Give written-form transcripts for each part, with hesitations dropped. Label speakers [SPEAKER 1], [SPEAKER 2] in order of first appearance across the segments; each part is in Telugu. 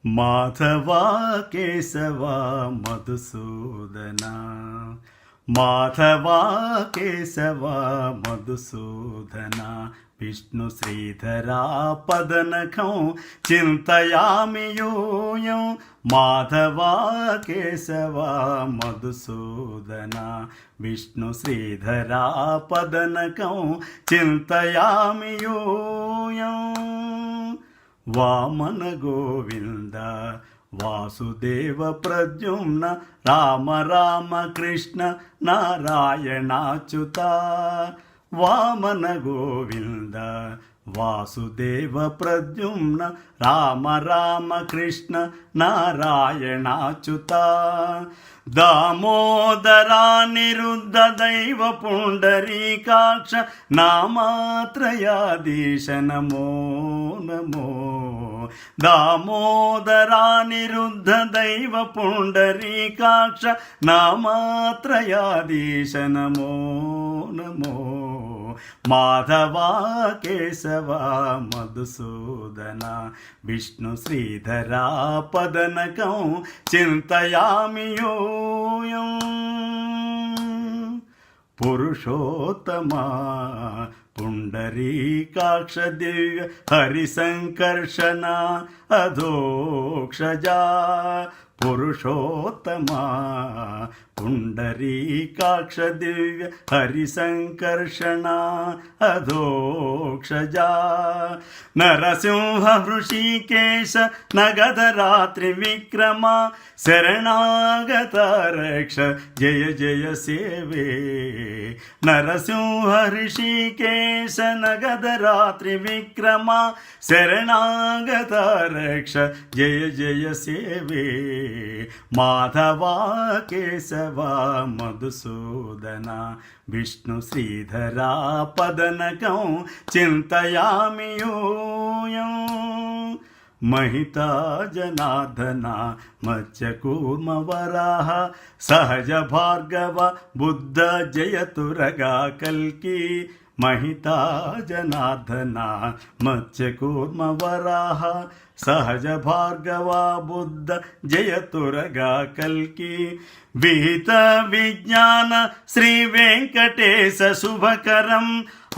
[SPEAKER 1] మాధవా కేశవా మధుసూదన మాధవా కేశవా మధుసూదన విష్ణు శ్రీధరా పదనఖం చింతయామి యూయం మాధవా కేశవా మధుసూదన విష్ణు శ్రీధరా పదనఖం చింతయామి యూయం వామన గోవింద వాసుదేవ ప్రద్యుమ్న రామ రామ కృష్ణ నారాయణాచ్యుత వామన గోవింద వాసుదేవ ప్రద్యుమ్న రామ రామ కృష్ణ నారాయణాచ్యుత దామోదరా నిరుద్ధ దైవ పుండరీకాక్ష నామాత్రయాధీశ నమో నమో దామోదరా నిరుద్ధ దైవ పుండరీకాక్ష నామాత్రయాధీశ నమో నమో మాధవా కేశవా మధుసూదన విష్ణు శ్రీధరా పదనకం చింతయామి యూయం పురుషోత్తమా పుండరీకాక్ష దివ్య హరిసంకర్షణ అధోక్షజా పురుషోత్తమా పుండరీకాక్ష దివ్య హరిసంకర్షణ అధోక్షజా నరసింహ హృషికేశ నగధరాత్రి విక్రమ శరణాగత రక్ష జయ జయ సేవే నరసింహ హృషికేశ నగధరాత్రి విక్రమ శరణాగత రక్ష జయ జయ సేవే మాధవా కేశవా మధుసూదన విష్ణు శ్రీధరా పదనకం చింతయామి యూయం महिता जनार्दना मत्स्यकूर्म वराह सहज भार्गव बुद्ध जयतुरगा कल्की महिता जनार्दना मत्स्यकूर्म वराह सहज भार्गव बुद्ध जयतुरगा कल्की विहित विज्ञान श्री वेंकटेश शुभकरम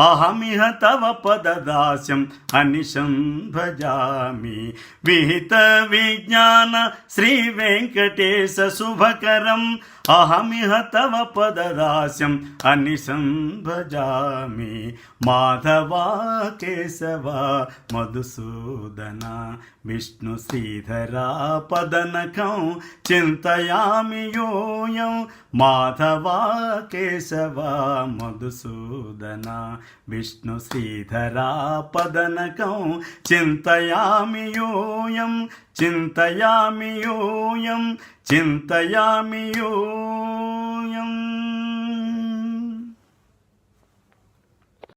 [SPEAKER 1] अहमिह तव पददास्यम अनिशं भजामि विहित विज्ञान श्री वेंकटेश शुभकरम अहमिह तव पददास्यम अनिशं भजामि माधवा केशवा मधुसूदन विष्णु श्रीधरा पदनखं चिन्तयामि यूयं माधवा केशवा मधुसूदन विष्णु श्रीधरा पदनकं चिन्तयामि यूयं चिन्तयामि यूयं चिन्तयामि यूयम्